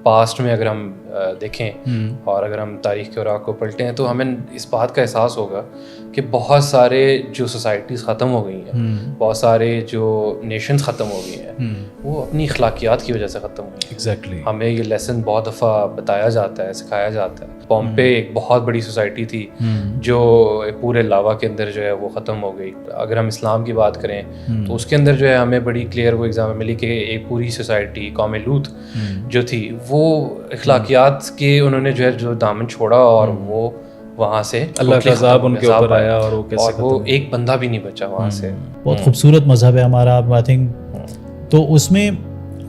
Past میں اگر ہم دیکھیں اور اگر ہم تاریخ کے اوراق کو پلٹیں تو ہمیں اس بات کا احساس ہوگا کہ بہت سارے جو سوسائٹیز ختم ہو گئی ہیں, بہت سارے جو نیشنز ختم ہو گئی ہیں, وہ اپنی اخلاقیات کی وجہ سے ختم ہوئی ہیں. ایگزیکٹلی ہمیں یہ لیسن بہت دفعہ بتایا جاتا ہے, سکھایا جاتا ہے. پومپے ایک بہت بڑی سوسائٹی تھی جو پورے لاوا کے اندر جو ہے وہ ختم ہو گئی. اگر ہم اسلام کی بات کریں تو اس کے اندر جو ہے ہمیں بڑی کلیئر وہ ایگزامپل ملی کہ ایک پوری سوسائٹی قوم لوط جو تھی وہ اخلاقیات کے انہوں نے جو ہے جو دامن چھوڑا اور وہ وہاں سے اللہ کا عذاب ان کے اوپر آیا اور وہ کیسے وہ ایک بندہ بھی نہیں بچا وہاں سے. بہت خوبصورت مذہب ہے ہمارا آئی تھنک. تو اس میں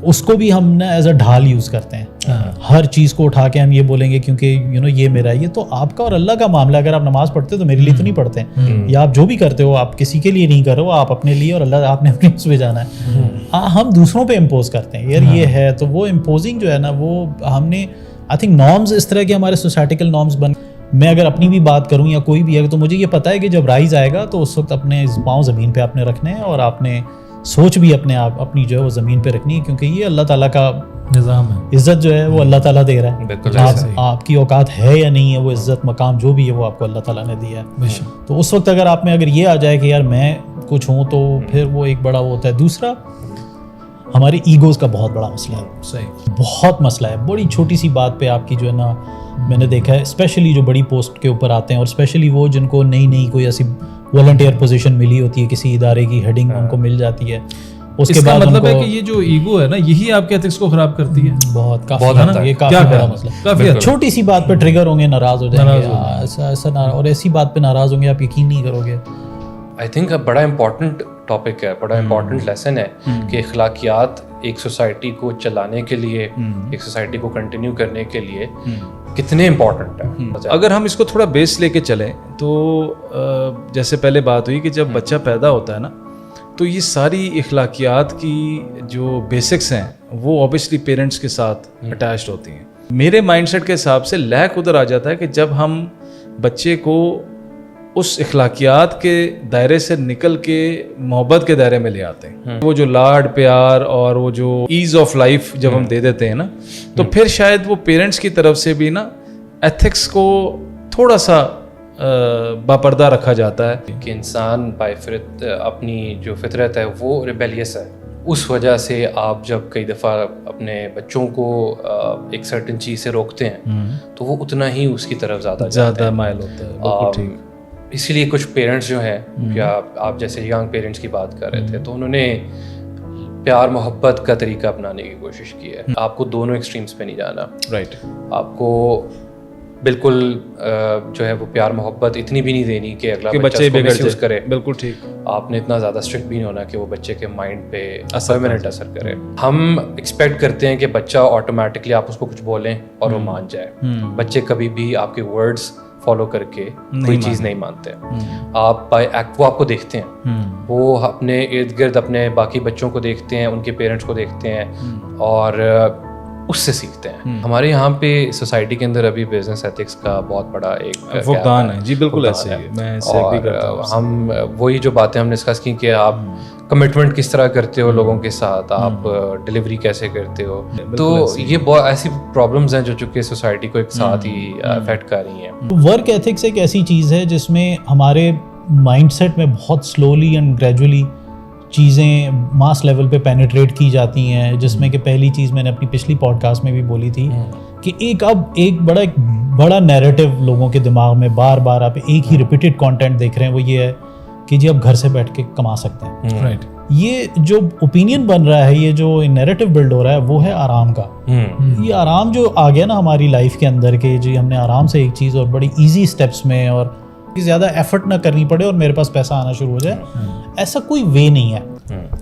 اس کو بھی ہم نا ایز اے ڈھال یوز کرتے ہیں. ہر چیز کو اٹھا کے ہم یہ بولیں گے کیونکہ یہ میرا ہے. یہ تو آپ کا اور اللہ کا معاملہ. اگر آپ نماز پڑھتے ہو تو میرے لیے تو نہیں پڑھتے ہیں, یا آپ جو بھی کرتے ہو آپ کسی کے لیے نہیں کر رہے ہو, آپ اپنے لیے اور اللہ آپ نے اپنے اس پہ جانا ہے. ہم دوسروں پہ امپوز کرتے ہیں یار یہ ہے, تو وہ امپوزنگ جو ہے نا وہ ہم نے آئی تھنک نارمز اس طرح کے ہمارے سوسائٹیکل نارمز بن. میں اگر اپنی بھی بات کروں یا کوئی بھی ہے تو مجھے یہ پتہ ہے کہ جب رائز آئے گا تو اس وقت اپنے پاؤں زمین پہ آپ نے رکھنے ہیں اور آپ نے سوچ بھی اپنی جو ہے وہ زمین پہ رکھنی ہے, کیونکہ یہ اللہ تعالیٰ کا نظام ہے. عزت جو ہے وہ اللہ تعالیٰ دے رہا ہے. بالکل آپ کی اوقات ہے یا نہیں ہے, وہ عزت مقام جو بھی ہے وہ آپ کو اللہ تعالیٰ نے دیا ہے. تو اس وقت اگر آپ میں اگر یہ آ جائے کہ یار میں کچھ ہوں تو پھر وہ ایک بڑا وہ ہوتا ہے. دوسرا ہماری ایگوز کا بہت بڑا مسئلہ ہے. صحیح بہت مسئلہ ہے. بڑی چھوٹی سی بات پہ آپ کی جو ہے نا میں نے دیکھا ہے اسپیشلی جو بڑی پوسٹ کے اوپر آتے ہیں اور اسپیشلی وہ جن کو نئی کوئی ایسی والنٹیئر پوزیشن ملی ہوتی ہے کسی ادارے کی ہیڈنگ ان کو مل جاتی ہے. اس کے بعد مطلب ہے کہ یہ جو ایگو ہے نا یہی آپ کے ایتھکس کو خراب کرتی ہے. بہت یہ کافی بڑا مسئلہ. چھوٹی سی بات پہ ٹریگر ہوں گے, ناراض ہو جائیں گے ایسا اور ایسی بات پہ ناراض ہوں گے آپ یقین نہیں کرو گے. آئی تھنک بڑا امپورٹنٹ ٹاپک ہے, بڑا امپورٹنٹ لیسن ہے کہ اخلاقیات ایک سوسائٹی کو چلانے کے لیے, ایک سوسائٹی کو کنٹینیو کرنے کے لیے کتنے امپورٹنٹ ہیں. اگر ہم اس کو تھوڑا بیس لے کے چلیں تو جیسے پہلے بات ہوئی کہ جب بچہ پیدا ہوتا ہے نا تو یہ ساری اخلاقیات کی جو بیسکس ہیں وہ اوبیسلی پیرنٹس کے ساتھ اٹیچڈ ہوتی ہیں. میرے مائنڈ سیٹ کے حساب سے لیک ادھر آ جاتا ہے کہ جب ہم بچے کو اس اخلاقیات کے دائرے سے نکل کے محبت کے دائرے میں لے آتے ہیں. وہ جو لاڈ پیار اور وہ جو ایز آف لائف جب ہم دے دیتے ہیں نا تو پھر شاید وہ پیرنٹس کی طرف سے بھی نا ایتھکس کو تھوڑا سا باپردہ رکھا جاتا ہے کہ انسان بائی فطرت اپنی جو فطرت ہے وہ ریبیلیس ہے. اس وجہ سے آپ جب کئی دفعہ اپنے بچوں کو ایک سرٹن چیز سے روکتے ہیں تو وہ اتنا ہی اس کی طرف زیادہ مائل ہوتا ہے. اسی لیے کچھ پیرنٹس جو ہیں یا آپ جیسے ینگ پیرنٹس کی بات کر رہے تھے تو انہوں نے پیار محبت کا طریقہ اپنانے کی کوشش کی ہے. آپ کو دونوں ایکسٹریمز پہ نہیں جانا. رائٹ. آپ کو بالکل جو ہے وہ پیار محبت اتنی بھی نہیں دینی کہ اگلا بچہ مس یوز کرے. بالکل ٹھیک. آپ نے اتنا زیادہ اسٹرکٹ بھی نہیں ہونا کہ وہ بچے کے مائنڈ پہ پرماننٹ اثر کرے. ہم ایکسپیکٹ کرتے ہیں کہ بچہ آٹومیٹکلی آپ اس کو کچھ بولیں اور وہ مان جائے. بچے کبھی بھی آپ کے ورڈز فالو کر کے کوئی چیز نہیں مانتے. آپ بائی ایکٹ وہ آپ کو دیکھتے ہیں, وہ اپنے ارد گرد اپنے باقی بچوں کو دیکھتے ہیں, ان کے پیرنٹس کو دیکھتے ہیں اور اس سے سیکھتے ہیں. ہمارے یہاں پہ سوسائٹی کے اندر ابھی بزنس ایتھکس کا بہت بڑا ایک فقدان ہے. جی بالکل ایسے ہی میں ہم وہی جو باتیں ہم نے ڈسکس کی کہ آپ کمٹمنٹ کس طرح کرتے ہو لوگوں کے ساتھ, آپ ڈلیوری کیسے کرتے ہو. تو یہ بہت ایسی پرابلمز ہیں جو چونکہ سوسائٹی کو ایک ساتھ ہی افیکٹ کر رہی ہیں. ورک ایتھکس ایک ایسی چیز ہے جس میں ہمارے مائنڈ سیٹ میں بہت سلولی اینڈ گریجولی چیزیں ماس لیول پہ پینیٹریٹ کی جاتی ہیں, جس میں کہ پہلی چیز میں نے اپنی پچھلی پوڈ کاسٹ میں بھی بولی تھی کہ ایک بڑا نیریٹو لوگوں کے دماغ میں بار بار آپ ایک ہی ریپیٹڈ کانٹینٹ دیکھ رہے ہیں, وہ یہ ہے کہ جی آپ گھر سے بیٹھ کے کما سکتے ہیں. رائٹ. یہ جو اوپینین بن رہا ہے, یہ جو نیریٹو بلڈ ہو رہا ہے وہ ہے آرام کا. یہ آرام جو آ گیا نا ہماری لائف کے اندر کہ جی ہم نے آرام سے ایک چیز اور بڑی ایزی اسٹیپس میں اور زیادہ ایفرٹ نہ کرنی پڑے اور میرے پاس پیسہ آنا شروع ہو جائے. ایسا کوئی وے نہیں ہے,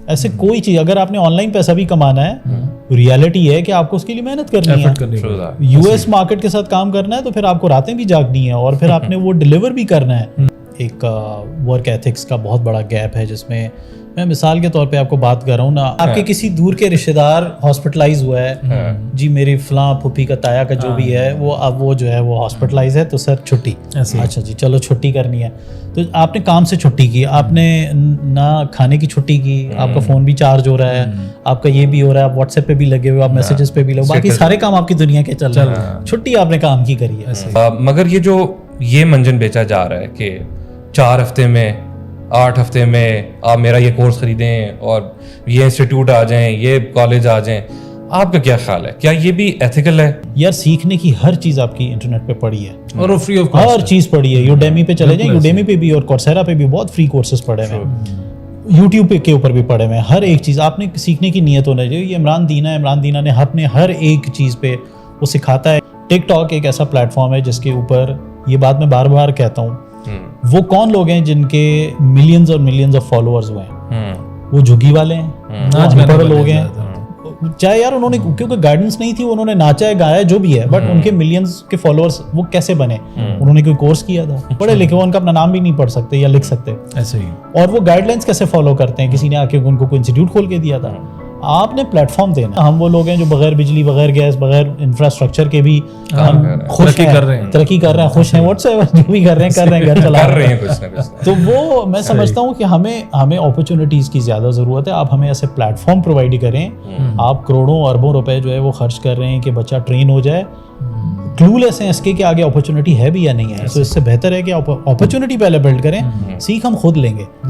ایسے کوئی چیز. اگر آپ نے آن لائن پیسہ بھی کمانا ہے, ریالٹی ہے کہ آپ کو اس کے لیے محنت کرنی ہے. یو ایس مارکیٹ کے ساتھ کام کرنا ہے تو پھر آپ کو راتیں بھی جاگنی ہے اور پھر آپ نے وہ ڈلیور بھی کرنا ہے. ایک ورک ایتھکس کا بہت بڑا گیپ ہے جس میں میں مثال کے طور پہ آپ کو بات کر رہا ہوں نا, آپ کے کسی دور کے رشتے دار ہاسپٹلائز ہوا ہے, جی میری فلاں پھوپھی کا تایا کا جو بھی ہے وہ اب وہ جو ہے وہ ہاسپٹلائز ہے, تو سر چھٹی, اچھا جی چلو چھٹی کرنی ہے. تو آپ نے کام سے چھٹی کی, آپ نے نہ کھانے کی چھٹی کی, آپ کا فون بھی چارج ہو رہا ہے, آپ کا یہ بھی ہو رہا ہے, آپ واٹس ایپ پہ بھی لگے ہوئے, آپ میسیجز پہ بھی لگے, باقی سارے کام آپ کی دنیا کے چل رہے ہیں, چھٹی آپ نے کام کی کری ہے. مگر یہ منجن بیچا جا رہا ہے کہ 4 ہفتے میں 8 ہفتے میں آپ میرا یہ کورس خریدیں اور یہ انسٹیٹیوٹ آ جائیں, یہ کالج آ جائیں, آپ کا کیا خیال ہے, کیا یہ بھی ایتھیکل ہے؟ یار سیکھنے کی ہر چیز آپ کی انٹرنیٹ پہ پڑی ہے, اور وہ فری آف ہر چیز پڑی ہے. یوڈیمی پہ چلے جائیں, یوڈیمی پہ بھی اور کورسیرا پہ بھی بہت فری کورسز پڑے ہوئے ہیں, یوٹیوب کے اوپر بھی پڑے ہوئے ہیں. ہر ایک چیز آپ نے سیکھنے کی نیت ہونا چاہیے. یہ عمران دینا ہے, عمران دینا نے اپنے ہر ایک چیز پہ وہ سکھاتا ہے. ٹک ٹاک ایک ایسا پلیٹ فارم ہے جس کے اوپر, یہ بات میں بار بار کہتا ہوں, وہ کون لوگ ہیں جن کے ملینز اور ملینز آف فالوورز ہوئے ہیں, وہ جھگی والے ہیں, ان پڑھ لوگ ہیں, چاہے یار انہوں نے کیونکہ گائیڈنس نہیں تھی, انہوں نے ناچا ہے گایا جو بھی ہے, بٹ ان کے ملینز کے فالوورز وہ کیسے بنے, انہوں نے کوئی کورس کیا تھا, پڑھے لکھے وہ ان کا اپنا نام بھی نہیں پڑھ سکتے یا لکھ سکتے ایسے ہی, اور وہ گائیڈ لائنس کیسے فالو کرتے ہیں, کسی نے آ کے ان کو کوئی انسٹیٹیوٹ کھول کے دیا تھا. آپ نے پلیٹ فارم دینا. ہم وہ لوگ ہیں جو بغیر بجلی, بغیر گیس, بغیر انفراسٹرکچر کے بھی ہم خوش ہیں, ترقی کر رہے ہیں, خوش ہیں, واٹس ایور جو بھی کر رہے ہیں گھر چلا رہے ہیں کچھ نہ کچھ. تو وہ میں سمجھتا ہوں کہ ہمیں اپرچونیٹیز کی زیادہ ضرورت ہے. آپ ہمیں ایسے پلیٹ فارم پرووائڈ کریں. آپ کروڑوں اربوں روپے جو ہے وہ خرچ کر رہے ہیں کہ بچہ ٹرین ہو جائے, کلو لیس ہیں اس کے کہ آگے اپرچونیٹی ہے بھی یا نہیں ہے. تو اس سے بہتر ہے کہ اپرچونیٹی پہلے بلڈ کریں, سیکھ ہم خود لیں گے.